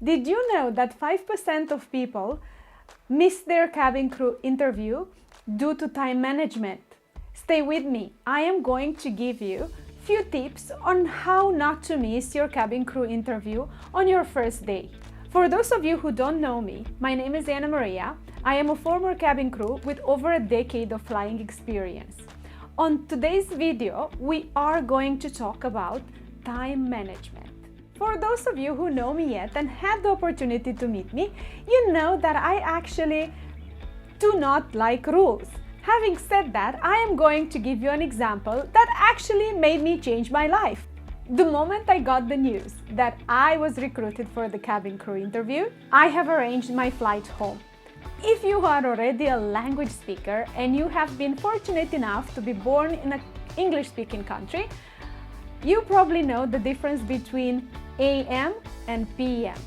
Did you know that 5% of people miss their cabin crew interview due to time management? Stay with me. I am going to give you few tips on how not to miss your cabin crew interview on your first day. For those of you who don't know me, my name is Anna Maria. I am a former cabin crew with over a decade of flying experience. On today's video, we are going to talk about time management. For those of you who know me yet and had the opportunity to meet me, you know that I actually do not like rules. Having said that, I am going to give you an example that actually made me change my life. The moment I got the news that I was recruited for the cabin crew interview, I have arranged my flight home. If you are already a language speaker and you have been fortunate enough to be born in an English-speaking country, you probably know the difference between AM and PM.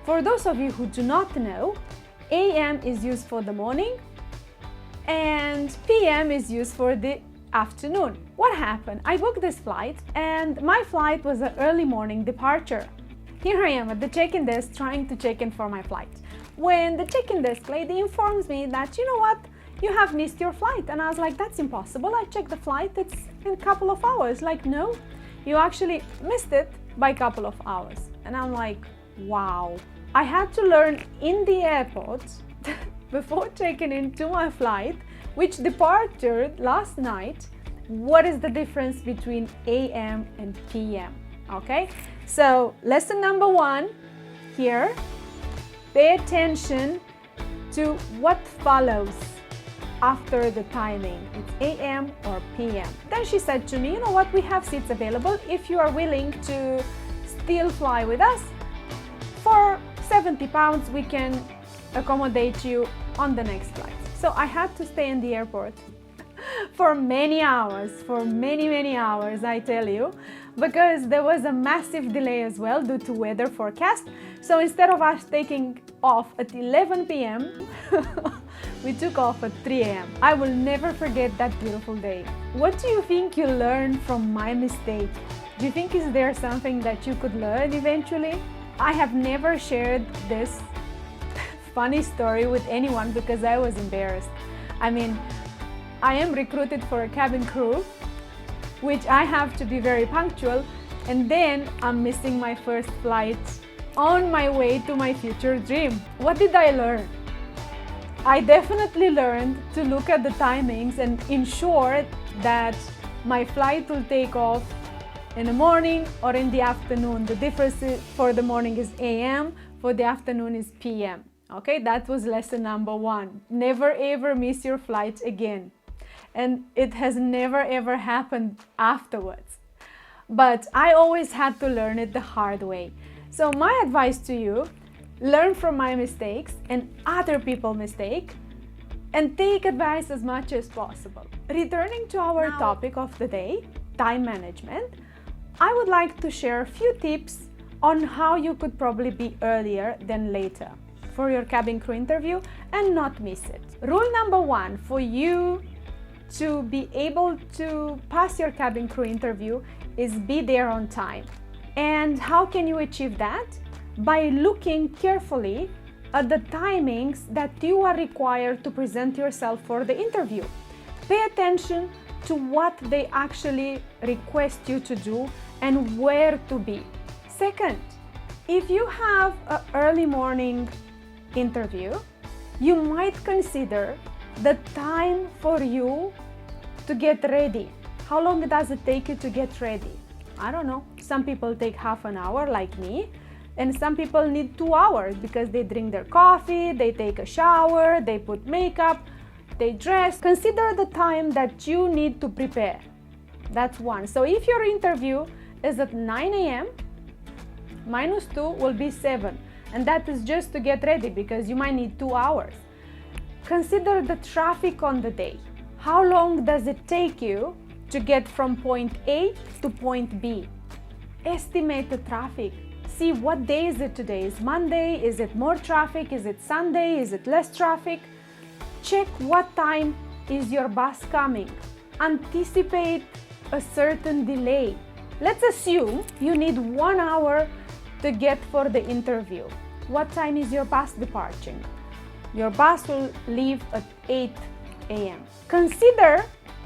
For those of you who do not know, AM is used for the morning and PM is used for the afternoon. What happened? I booked this flight and my flight was an early morning departure. Here I am at the check-in desk trying to check in for my flight, when the check-in desk lady informs me that, you know what, you have missed your flight. And I was like, that's impossible. I checked the flight, it's in a couple of hours. Like, no, you actually missed it by a couple of hours. And I'm like, wow. I had to learn in the airport before checking into my flight, which departed last night, what is the difference between AM and PM, okay? So lesson number one here, pay attention to what follows after the timing. It's AM or PM. Then she said to me, you know what, we have seats available. If you are willing to still fly with us, for 70 pounds, we can accommodate you on the next flight. So I had to stay in the airport for many hours, for many hours, I tell you, because there was a massive delay as well due to weather forecast. So instead of us taking off at 11 p.m., we took off at 3 a.m. I will never forget that beautiful day. What do you think you learned from my mistake? Do you think is there something that you could learn eventually? I have never shared this funny story with anyone because I was embarrassed. I mean, I am recruited for a cabin crew, which I have to be very punctual, and then I'm missing my first flight on my way to my future dream. What did I learn? I definitely learned to look at the timings and ensure that my flight will take off in the morning or in the afternoon. The difference for the morning is AM, for the afternoon is PM. Okay, that was lesson number one. Never ever miss your flight again. And it has never ever happened afterwards. But I always had to learn it the hard way. So my advice to you, learn from my mistakes and other people's mistakes and take advice as much as possible. Returning to our topic of the day, time management, I would like to share a few tips on how you could probably be earlier than later for your cabin crew interview and not miss it. Rule number one for you to be able to pass your cabin crew interview is be there on time. And how can you achieve that? By looking carefully at the timings that you are required to present yourself for the interview. Pay attention to what they actually request you to do and where to be. Second, if you have an early morning interview, you might consider the time for you to get ready. How long does it take you to get ready? I don't know. Some people take half an hour like me, and some people need 2 hours because they drink their coffee, they take a shower, they put makeup, they dress. Consider the time that you need to prepare. That's one. So if your interview is at 9 a.m., minus 2 will be 7. And that is just to get ready because you might need 2 hours. Consider the traffic on the day. How long does it take you to get from point A to point B? Estimate the traffic. See what day is it today. Is Monday? Is it more traffic? Is it Sunday? Is it less traffic? Check what time is your bus coming. Anticipate a certain delay. Let's assume you need 1 hour to get for the interview. what time is your bus departing. Your bus will leave at 8 a.m. Consider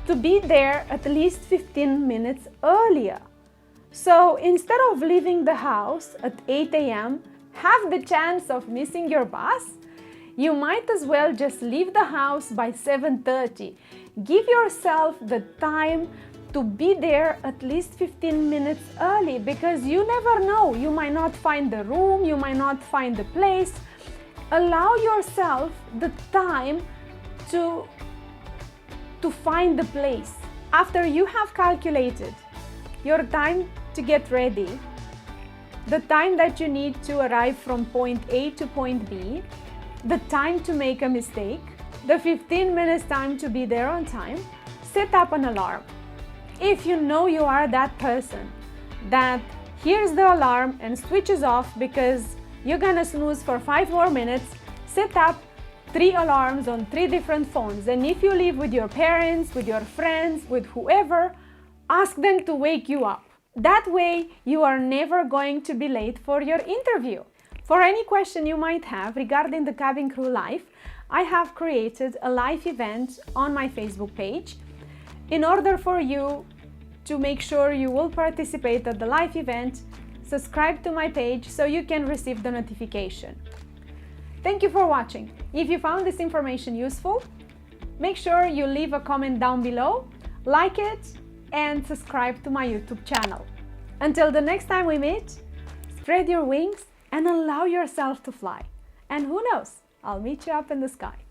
to be there at least 15 minutes earlier. So instead of leaving the house at 8 a.m., have the chance of missing your bus, you might as well just leave the house by 7:30. Give yourself the time to be there at least 15 minutes early, because you never know. You might not find the room, you might not find the place. Allow yourself the time to find the place. After you have calculated your time to get ready, the time that you need to arrive from point A to point B, the time to make a mistake, the 15 minutes time to be there on time, set up an alarm. If you know you are that person that hears the alarm and switches off because you're gonna snooze for 5 more minutes, set up 3 alarms on 3 different phones. And if you live with your parents, with your friends, with whoever, ask them to wake you up. That way you are never going to be late for your interview. For any question you might have regarding the cabin crew life, I have created a live event on my Facebook page. In order for you to make sure you will participate at the live event, subscribe to my page so you can receive the notification. Thank you for watching. If you found this information useful, make sure you leave a comment down below, like it, and subscribe to my YouTube channel. Until the next time we meet, spread your wings and allow yourself to fly. And who knows, I'll meet you up in the sky.